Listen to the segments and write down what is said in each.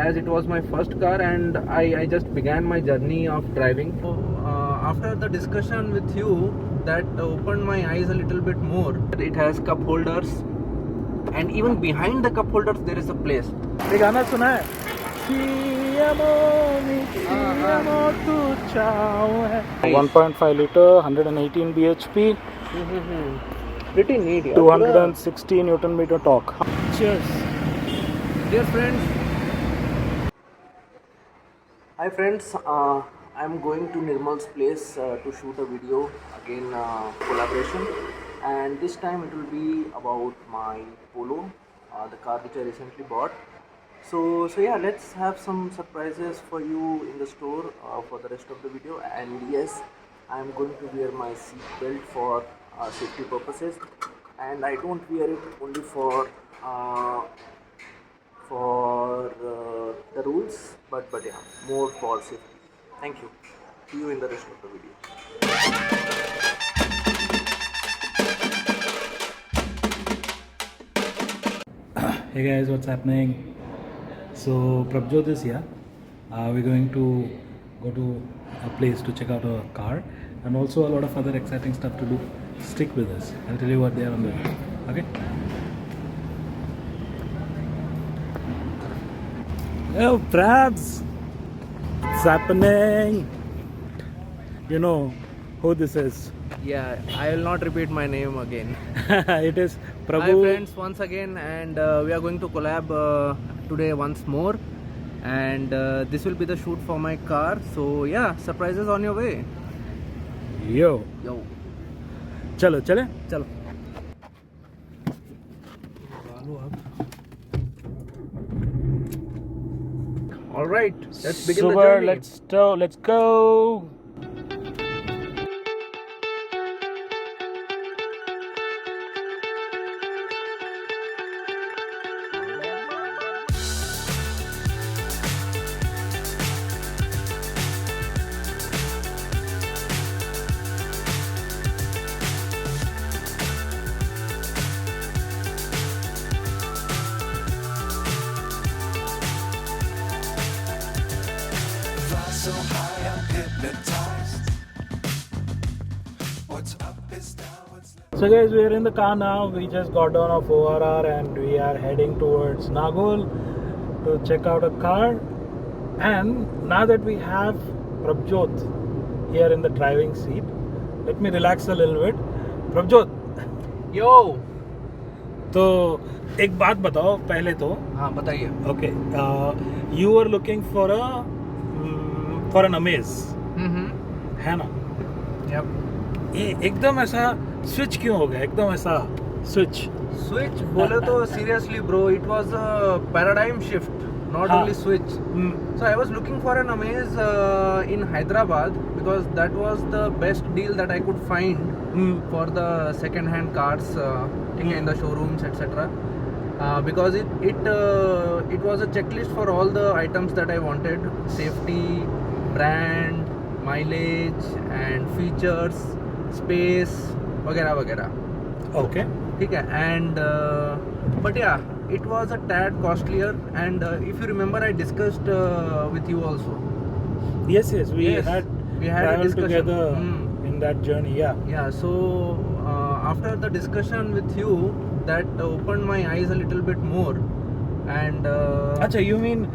as it was my first car and I just began my journey of driving. So, after the discussion with you, that opened my eyes a little bit more. It has cup holders, and even behind the cup holders there is a place. ये गाना सुना है? CMO mi CMO tu chao hai. 1.5 liter, 118 bhp, Pretty neat. Yeah. 260 Newton meter torque. Cheers. Dear friends, hi friends, I'm going to Nirmal's place to shoot a video again, collaboration, and this time it will be about my Polo, the car which I recently bought. So yeah, let's have some surprises for you in the store for the rest of the video. And yes, I'm going to wear my seat belt for safety purposes, and I don't wear it only for the rules, but yeah, more for safety. Thank you. See you in the rest of the video. Hey guys, what's happening? So Prabjot is here. We're going to go to a place to check out a car and also a lot of other exciting stuff to do. Stick with us. I'll tell you what they are on the way. Okay? Oh, Prabs! What's happening? You know who this is. Yeah, I will not repeat my name again. It is Prabhu. Hi friends, once again, and we are going to collab today once more, and this will be the shoot for my car. So yeah, surprises on your way. Yo. चलो चले चलो. All right, let's begin the Super, journey. let's go. So high, I'm hypnotized. What's up is down, what's left. So guys, we are in the car now. We just got down off ORR and we are heading towards Nagol to check out a car. And now that we have Prabjot here in the driving seat, let me relax a little bit. Prabjot, Yo. तो एक बात बताओ पहले तो. हाँ बताइए. Okay, you were looking for an Amaze, है ना? Yep. ये एकदम ऐसा स्विच क्यों हो गया? एकदम ऐसा स्विच बोले तो seriously bro, it was a paradigm shift, not हाँ. only switch. So I was looking for an Amaze in Hyderabad because that was the best deal that I could find for the second hand cars in the showrooms, etc. Because it was a checklist for all the items that I wanted: safety, brand, mileage and features, space, वगैरह वगैरह. Okay. ठीक है. And but yeah, it was a tad costlier, and if you remember I discussed with you also. Yes, we Yes, had we had a traveled discussion. together in that journey. Yeah. So after the discussion with you, that opened my eyes a little bit more, and अच्छा, you mean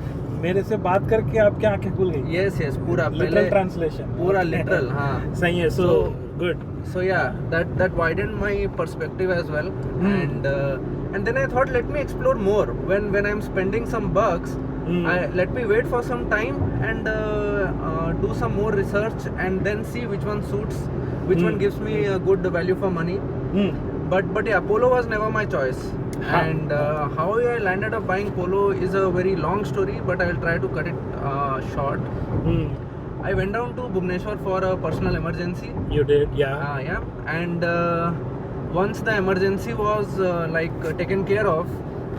मेरे से बात करके आपकी आंखें खुल गई? yes पूरा Literal पहले translation. पूरा literal. हाँ. सही है. So good. So yeah, that widened my perspective as well, and then I thought, let me explore more. When I'm spending some bucks, let me wait for some time and do some more research and then see which one suits, which one gives me a good value for money. But yeah, Polo was never my choice. And how I landed up buying Polo is a very long story, but I'll try to cut it short. I went down to Bhubaneswar for a personal emergency. You did, yeah. Yeah. And once the emergency was taken care of,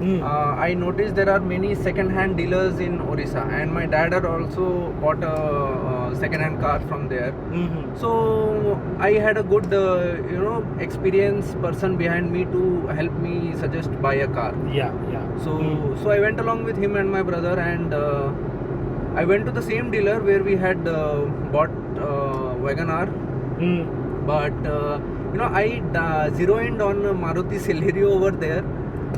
I noticed there are many second-hand dealers in Orissa, and my dad had also bought a second-hand car from there. Mm-hmm. So I had a good, experienced person behind me to help me suggest buy a car. Yeah. So I went along with him and my brother, and I went to the same dealer where we had bought WagonR. But I zeroed in on Maruti Celerio over there.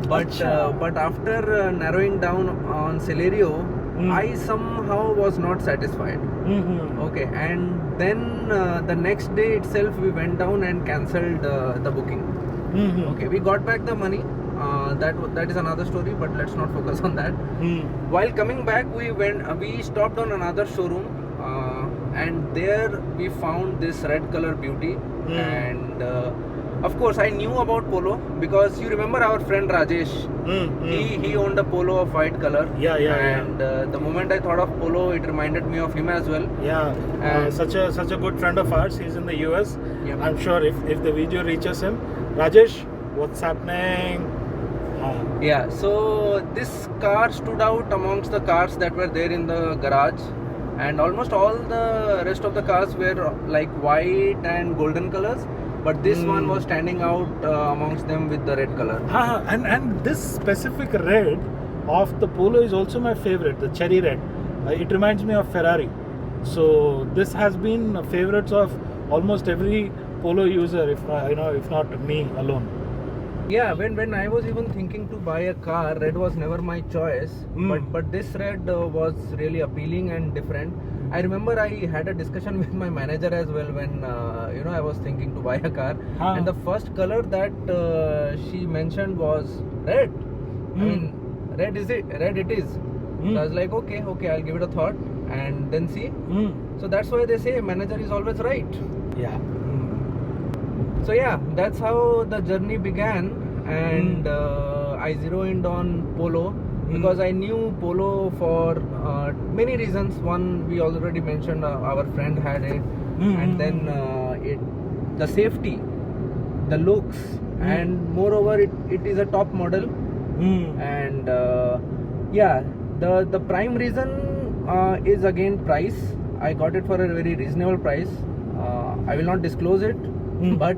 But Acha. but after narrowing down on Celerio, I somehow was not satisfied. Mm-hmm. Okay, and then the next day itself we went down and cancelled the booking. Mm-hmm. Okay, we got back the money. That is another story, but let's not focus on that. While coming back, we stopped on another showroom, and there we found this red color beauty. And of course, I knew about Polo because you remember our friend Rajesh. He owned a Polo of white color. Yeah. And the moment I thought of Polo, it reminded me of him as well. Yeah, And- such a good friend of ours. He's in the US. Yep. I'm sure if the video reaches him, Rajesh, what's happening? Yeah, so this car stood out amongst the cars that were there in the garage, and almost all the rest of the cars were like white and golden colors, but this one was standing out amongst them with the red color. And this specific red of the Polo is also my favorite, the cherry red. It reminds me of Ferrari. So this has been favorites of almost every Polo user, if not me alone. Yeah, when I was even thinking to buy a car, red was never my choice. But this red was really appealing and different. I remember I had a discussion with my manager as well when I was thinking to buy a car, and the first color that she mentioned was red. I mean, red it is. So I was like, okay, I'll give it a thought and then see. So that's why they say manager is always right. Yeah. So yeah, that's how the journey began, and I zeroed in on Polo because I knew Polo for many reasons. One, we already mentioned, our friend had it, and then the safety, the looks, and moreover it is a top model, and the prime reason is again price. I got it for a very reasonable price. I will not disclose it. But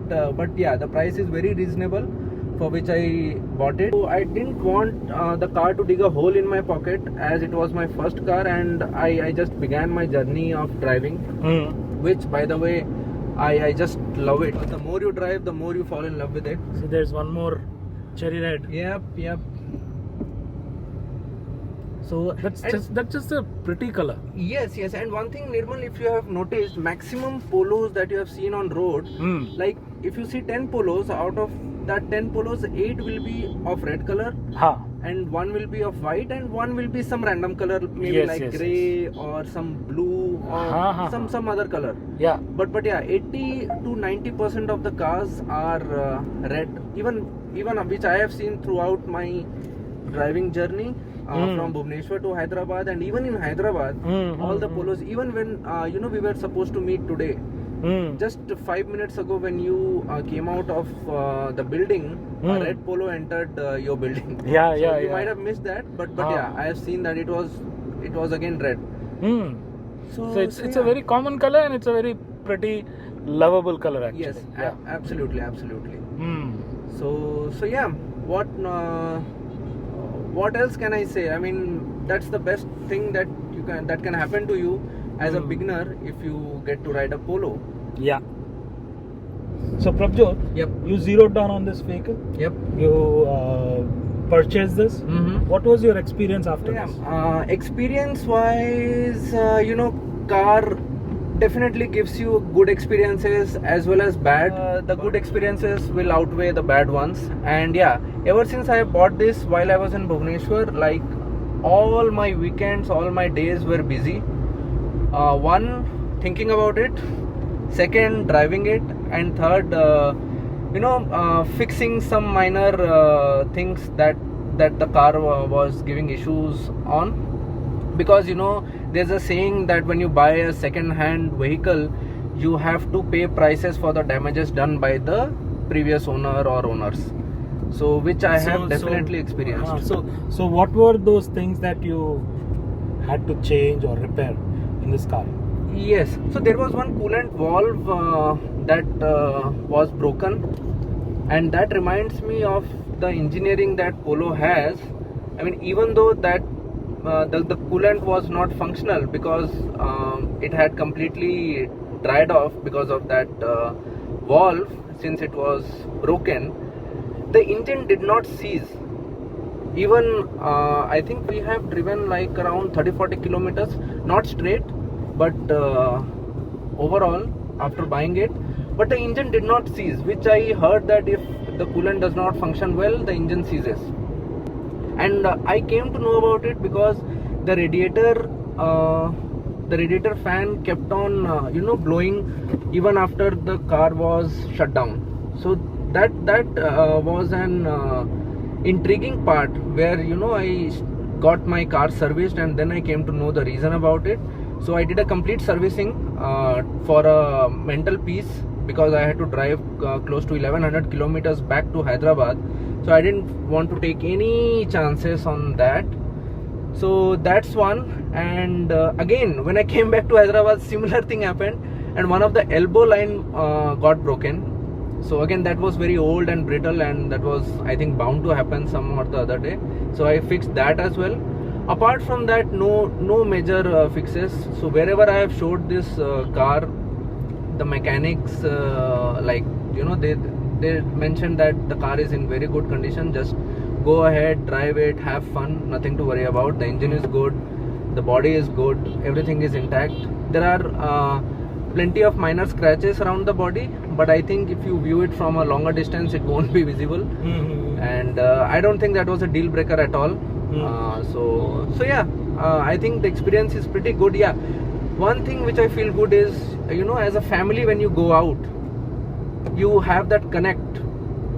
yeah, the price is very reasonable for which I bought it. So I didn't want the car to dig a hole in my pocket, as it was my first car and I just began my journey of driving, which by the way I just love it. The more you drive, the more you fall in love with it. So there's one more cherry red. Yep. So That's just a pretty color. Yes, and one thing, Nirmal, if you have noticed, maximum Polos that you have seen on road, like if you see 10 Polos, out of that 10 Polos, 8 will be of red color, and 1 will be of white, and 1 will be some random color, maybe Yes, grey or some blue or some other color. Yeah. But yeah, 80 to 90% of the cars are red. Even which I have seen throughout my driving journey. From Bhubaneswar to Hyderabad, and even in Hyderabad, all the Polos, even when we were supposed to meet today, just 5 minutes ago when you came out of the building, a red Polo entered your building. You might have missed that, but yeah, I have seen that it was again red. So it's a very common color, and it's a very pretty lovable color actually. Yes, absolutely. So yeah, what else can I say? I mean, that's the best thing that can happen to you as a beginner if you get to ride a Polo. Yeah. So Prabjot, Yep. you zeroed down on this vehicle. Yep. You purchased this. What was your experience after this? Experience wise, car definitely gives you good experiences as well as bad. The good experiences will outweigh the bad ones, and yeah, ever since I bought this while I was in Bhubaneswar, like all my weekends, all my days were busy. One, thinking about it, second, driving it, and third, fixing some minor things that the car was giving issues on. Because there's a saying that when you buy a second-hand vehicle, you have to pay prices for the damages done by the previous owner or owners. So which I have So- definitely experienced. So what were those things that you had to change or repair in this car? Yes, so there was one coolant valve that was broken, and that reminds me of the engineering that Polo has. I mean, even though that the coolant was not functional because it had completely dried off because of that valve, since it was broken, the engine did not seize. Even I think we have driven like around 30-40 kilometers, not straight, but overall after buying it, but the engine did not seize, which I heard that if the coolant does not function well, the engine seizes. And I came to know about it because the radiator fan kept on blowing even after the car was shut down. So that was an intriguing part where I got my car serviced, and then I came to know the reason about it. So I did a complete servicing for a mental peace, because I had to drive close to 1100 kilometers back to Hyderabad. So I didn't want to take any chances on that. So that's one. And again, when I came back to Hyderabad, similar thing happened, and one of the elbow line got broken. So again, that was very old and brittle, and that was, I think, bound to happen some or the other day. So I fixed that as well. Apart from that, no major fixes. So wherever I have showed this car, the mechanics they mentioned that the car is in very good condition. Just go ahead, drive it, have fun, nothing to worry about. The engine is good, the body is good, everything is intact. There are plenty of minor scratches around the body, but I think if you view it from a longer distance, it won't be visible. And I don't think that was a deal breaker at all. So yeah, I think the experience is pretty good. Yeah, one thing which I feel good is, as a family, when you go out, you have that connect.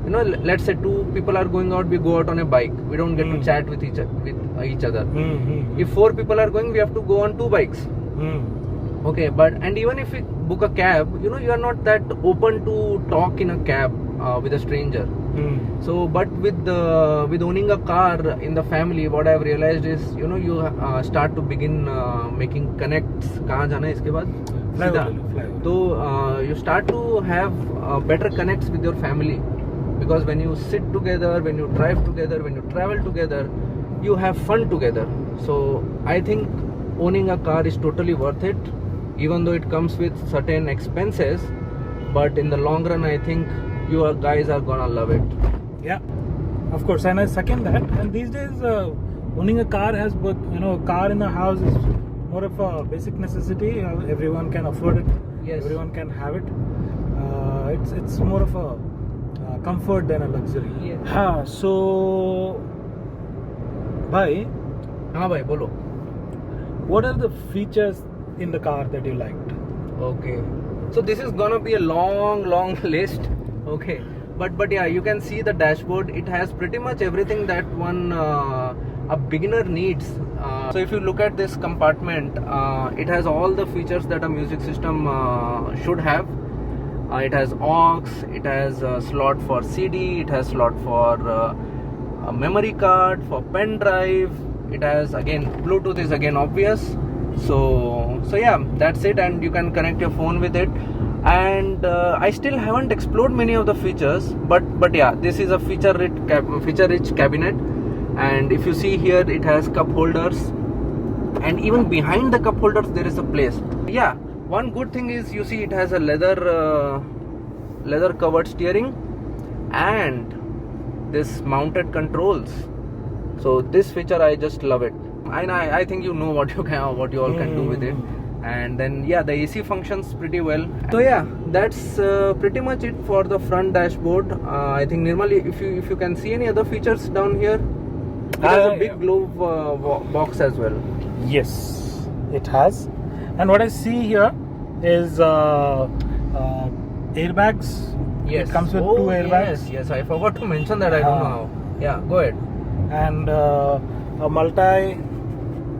Let's say two people are going out, we go out on a bike, we don't get to chat with each other. If 4 people are going, we have to go on 2 bikes. Okay, and even if we book a cab, you are not that open to talk in a cab with a stranger. So, but with owning a car in the family, what I've realized is, you start to begin making connects. कहाँ जाना है इसके बाद? सीधा. So you start to have better connects with your family, because when you sit together, when you drive together, when you travel together, you have fun together. So I think owning a car is totally worth it, even though it comes with certain expenses. But in the long run, I think you guys are gonna love it. Yeah, of course, and I second that. And these days, owning a car has both, a car in the house is more of a basic necessity. Everyone can afford it. Yes. Everyone can have it. It's more of a comfort than a luxury. Yeah. So, bhai, हाँ भाई बोलो. what are the features in the car that you liked? Okay, so this is gonna be a long list. Okay, but yeah, you can see the dashboard. It has pretty much everything that one a beginner needs. So if you look at this compartment, it has all the features that a music system should have. It has aux, it has a slot for CD, it has slot for a memory card, for pen drive. It has, again, Bluetooth is again obvious. So yeah, that's it, and you can connect your phone with it. And I still haven't explored many of the features, but yeah, this is a feature-rich cabinet. And if you see here, it has cup holders, and even behind the cup holders there is a place. Yeah, one good thing is, you see, it has a leather covered steering and this mounted controls. So this feature, I just love it. And I think you know what you all can do with it. And then yeah, the AC functions pretty well. So yeah, that's pretty much it for the front dashboard. I think Nirmal, if you can see any other features down here, it has a big glove box as well. Yes, it has. And what I see here is airbags. Yes, It comes with 2 airbags. Yes, I forgot to mention that. I don't know how. Yeah, go ahead. And a multi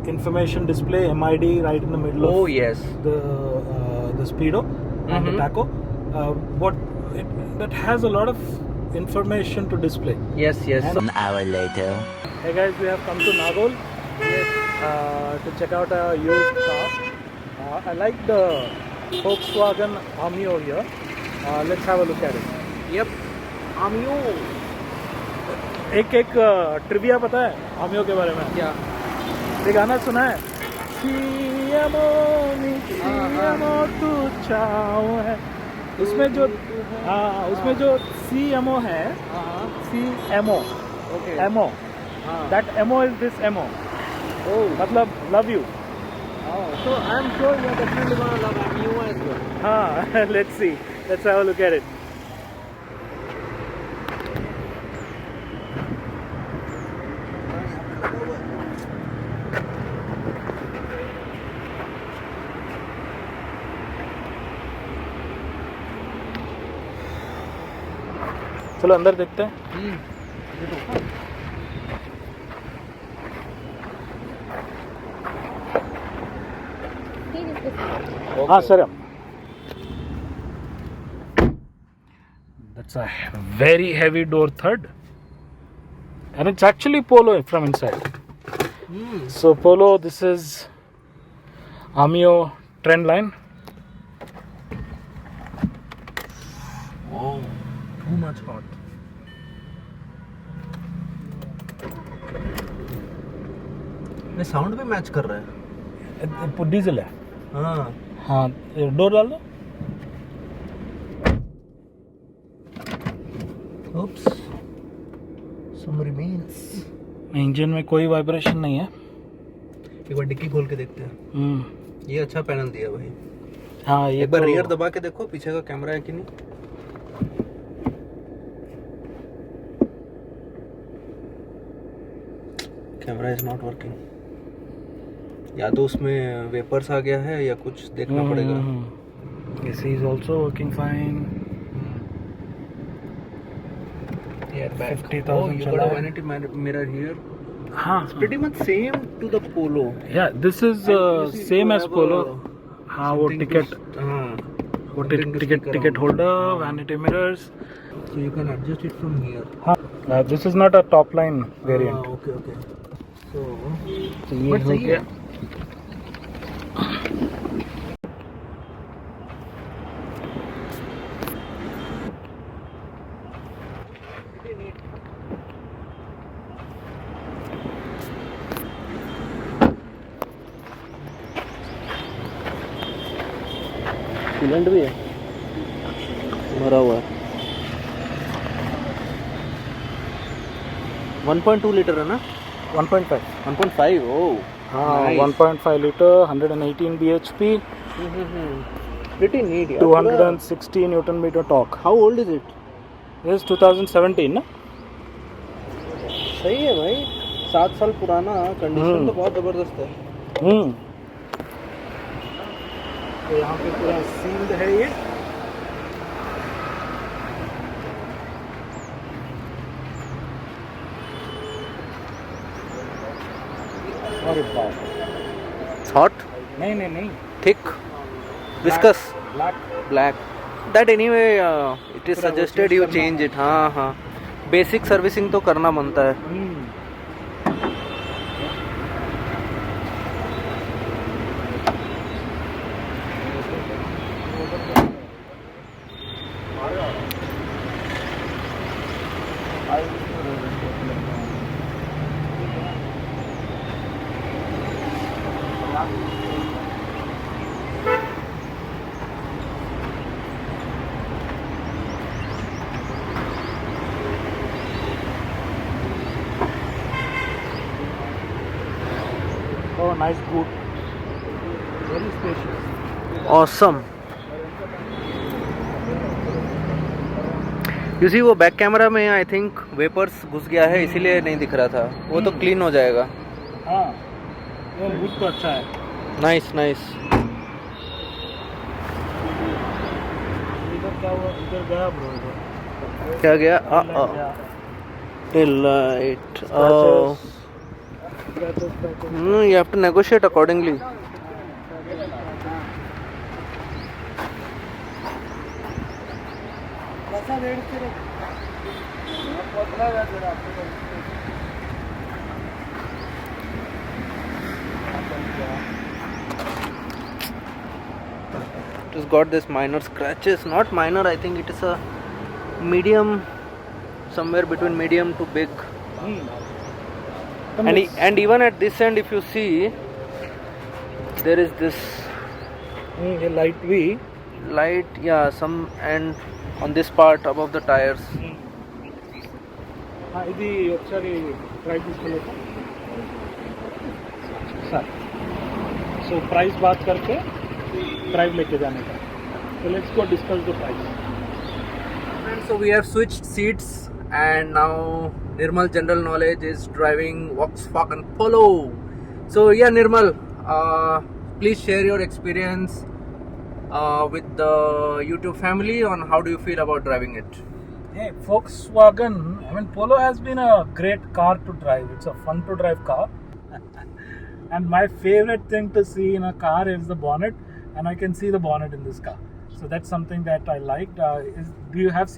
information display, MID, right in the middle Oh of yes. the speedo and the tacho. That has a lot of information to display. Yes, yes. An hour later. Hey guys, we have come to Nagol to check out a used car. I like the Volkswagen Amio here. Let's have a look at it. Yep. Amio. एक trivia पता है आमियो के बारे में? क्या? ये गाना सुना है? CMO तू चाहो है। उसमें जो CMO है, CMO, Okay. MO. हाँ. That MO is this MO. Oh. मतलब love you. Oh. So I'm sure you're definitely gonna love Amio as well. हाँ, let's see. Let's have a look at it. चलो अंदर देखते हैं. हाँ sir. That's a very heavy door third, and it's actually Polo from inside. So Polo, this is Amio Trendline. Oh, too much hot. ये sound भी match कर रहा है. डीजल है. हाँ. हाँ, डोर डाल दो. Oops. Some remains. इंजन में कोई वाइब्रेशन नहीं है. एक बार डिक्की खोल के देखते हैं. ये अच्छा पैनल दिया भाई. हाँ, ये एक बार तो रियर दबा के देखो पीछे का कैमरा है कि नहीं. Camera is not working. या तो उसमें वेपर्स आ गया है या कुछ देखना पड़ेगा. AC is also working fine. Yeah, 50,000 Oh, you got चला a है. vanity mirror here. हाँ, Pretty much same to the Polo. yeah, this is And you see same you as have Polo. a हाँ, वो something to ticket हाँ. वो something to stick ticket around. Holder, हाँ. Vanity mirrors. So you can adjust it from here. हाँ, this is not a top line variant. Okay, okay. So तो ये but हो सही गया. है. कूलेंट भी है भरा हुआ है. 1.2 लीटर है ना. 1.5. 1.5. Oh. हाँ, Nice. 1.5 liter, 118 bhp, Pretty neat. Yeah. 260 Newton meter torque. How old is it? This is 2017 ना? सही है भाई. 7 साल पुराना. कंडीशन तो बहुत जबरदस्त है. तो यहाँ पे पूरा सील्ड है ये. अरे बाप. Hot. नहीं Thick. Viscous. Black. Black. That anyway it is suggested you change it. हाँ हाँ. Basic servicing तो करना बनता है. Oh, nice boot. Very spacious. Awesome. You see वो बैक कैमरा में आई थिंक वेपर्स घुस गया है इसीलिए नहीं दिख रहा था. वो तो क्लीन हो जाएगा. हाँ, ये बूट तो अच्छा है. Nice nice. इधर क्या हुआ? इधर गया ब्रो. क्या गया? Tail light. You have to negotiate accordingly. It has got this minor scratches, not minor, I think it is a medium, somewhere between medium to big. And even at this end, if you see, there is this light V. light, yeah, some, and on this part above the tires. ఇది ఒకసారి price తీసుకోలేక sir so price बात करके drive लेके जाने का so let's go discuss the price. And so we have switched seats, and now Nirmal general knowledge is driving Volkswagen Polo. So yeah, Nirmal, please share your experience with the YouTube family on how do you feel about driving it. Hey, Volkswagen, I mean Polo has been a great car to drive. It's a fun to drive car. And my favorite thing to see in a car is the bonnet, and I can see the bonnet in this car. So that's something that I liked. Do you have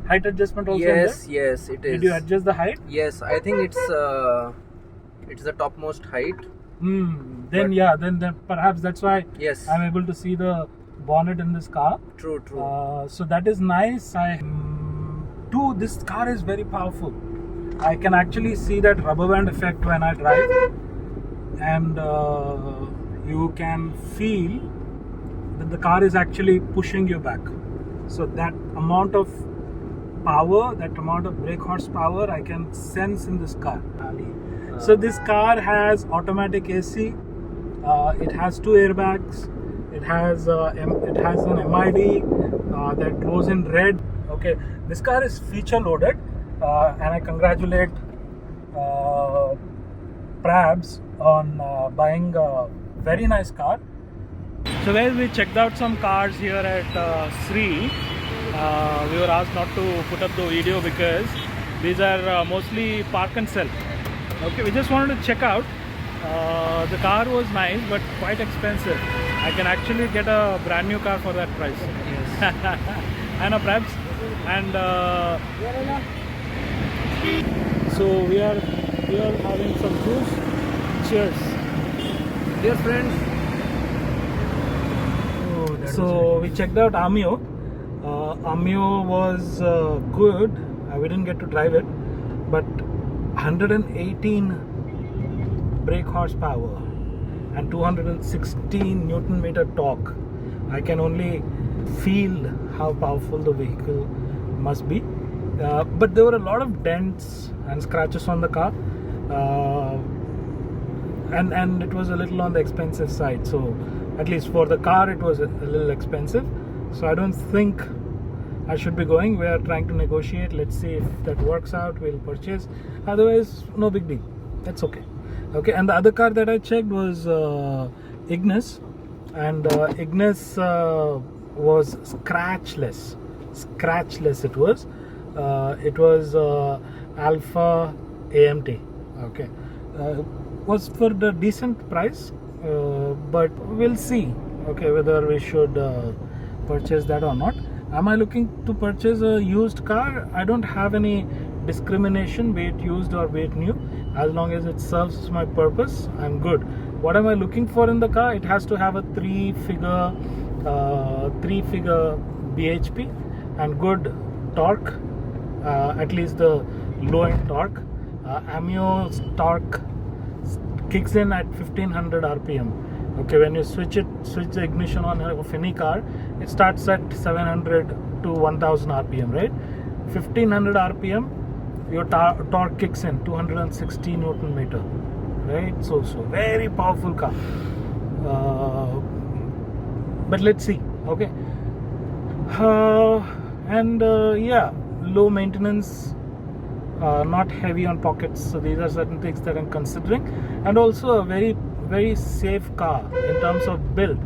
height adjustment also? Yes, in there? yes, it is. Did you adjust the height? Yes, I think it's the topmost height. Then But- yeah, then perhaps that's why Yes, I'm able to see the bonnet in this car. true, true. So that is nice. This car is very powerful. I can actually see that rubber band effect when I drive, and you can feel that the car is actually pushing you back. So that amount of power, that amount of brake horsepower, I can sense in this car. So this car has automatic AC. It has 2 airbags. It has an MID that glows in red. Okay, this car is feature loaded, and I congratulate Prabs on buying a very nice car. So guys, we checked out some cars here at Sri. We were asked not to put up the video because these are mostly park and sell. Okay, we just wanted to check out. The car was nice but quite expensive. I can actually get a brand new car for that price. Yes. I know, Prabs. And so we are having some juice. Cheers. Dear friends, So we checked out Amio. Amio was good. We didn't get to drive it, but 118 brake horsepower and 216 Newton meter torque. I can only feel how powerful the vehicle must be. But there were a lot of dents and scratches on the car, and it was a little on the expensive side. So at least for the car it was a little expensive, so I don't think I should be going. We are trying to negotiate. Let's see if that works out. We'll purchase, otherwise no big deal, that's okay. And the other car that I checked was Ignis, and Ignis was scratchless. It was Alpha AMT. Okay, was for the decent price, but we'll see, okay, whether we should purchase that or not. Am I looking to purchase a used car? I don't have any discrimination, be it used or be it new. As long as it serves my purpose, I'm good. What am I looking for in the car? It has to have a three-figure BHP and good torque, at least the low-end torque. Amio's torque kicks in at 1500 RPM. Okay, when you switch the ignition on of any car, it starts at 700 to 1000 RPM, right? 1500 RPM, your torque kicks in 260 Newton meter, right? So very powerful car. But let's see, okay. Yeah, low maintenance. Not heavy on pockets, so these are certain things that I'm considering, and also a very, very safe car in terms of build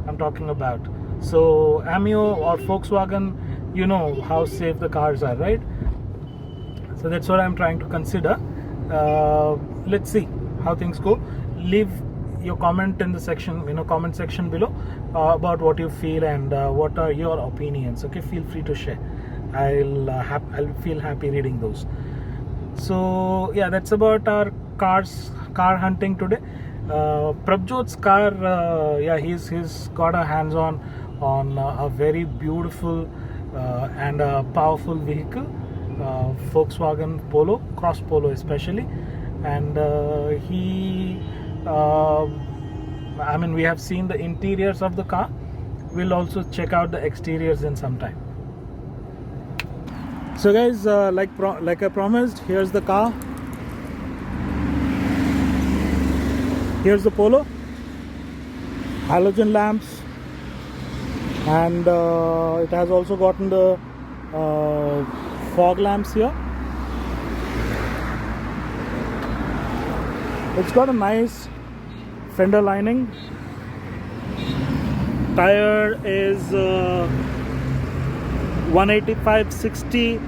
I'm talking about. So Amio or Volkswagen, you know how safe the cars are, right? So that's what I'm trying to consider. Let's see how things go. Leave your comment in the comment section below about what you feel and what are your opinions. Okay, feel free to share. I'll feel happy reading those. So yeah, that's about our car hunting today. Prabjot's car, yeah, he's got a hands on a very beautiful and a powerful vehicle, Volkswagen Polo, Cross Polo especially, and I mean, we have seen the interiors of the car. We'll also check out the exteriors in some time. So guys, like I promised, here's the car. Here's the Polo, halogen lamps, and it has also gotten the fog lamps here. It's got a nice fender lining. Tire is 185/60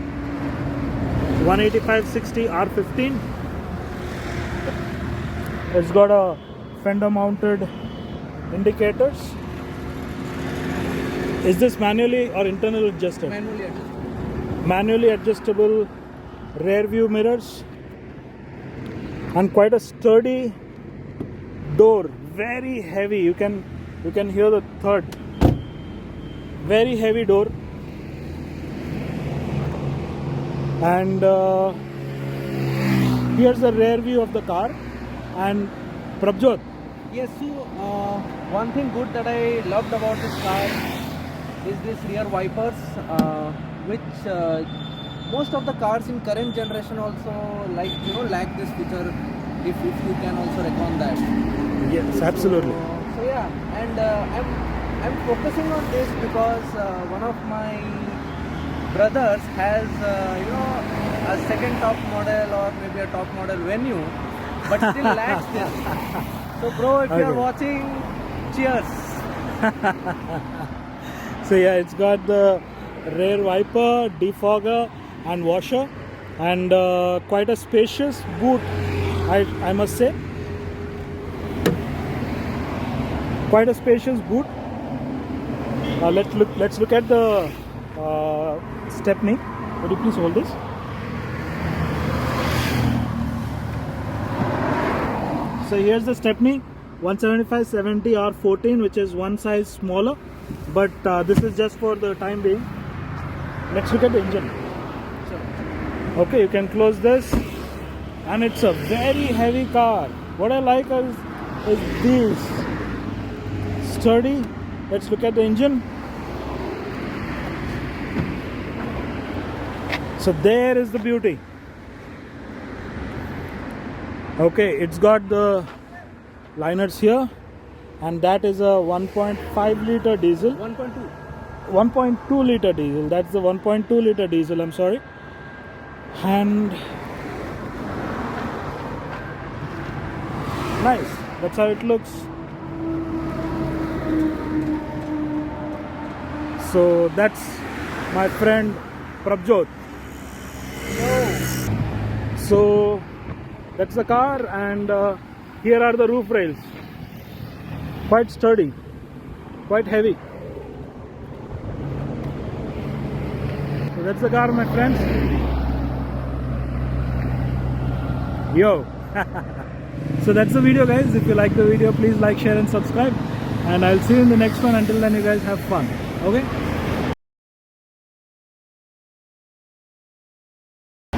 R15. It's got a fender mounted indicators. Is this manually or internal adjusted? Manually adjustable. Manually adjustable rear view mirrors, and quite a sturdy door, very heavy. You can hear the thud. Very heavy door. And here's the rear view of the car. And Prabjot, Yes, so one thing good that I loved about this car is this rear wipers, which most of the cars in current generation also lack this feature. If you can also reckon that. yes, absolutely. So yeah, and I'm focusing on this because one of my brothers has a second top model or maybe a top model Venue, but still lacks this. So bro, if you're Okay. watching, cheers. So yeah, it's got the rear wiper, defogger, and washer, and quite a spacious boot. I must say, quite a spacious boot. Let's look at the stepney. Would you please hold this? So here's the stepney, 175/70 R14, which is one size smaller, but this is just for the time being. Let's look at the engine. Okay, you can close this, and it's a very heavy car. What I like is these sturdy. Let's look at the engine. So there is the beauty. Okay, it's got the liners here, and that is a 1.5 liter diesel. 1.2. 1.2 liter diesel. That's the 1.2 liter diesel. I'm sorry. And nice. That's how it looks. So that's my friend Prabjot. So that's the car, and here are the roof rails. Quite sturdy, quite heavy. So that's the car, my friends. Yo. So that's the video, guys. If you like the video, please like, share and subscribe, and I'll see you in the next one. Until then, you guys have fun. Okay.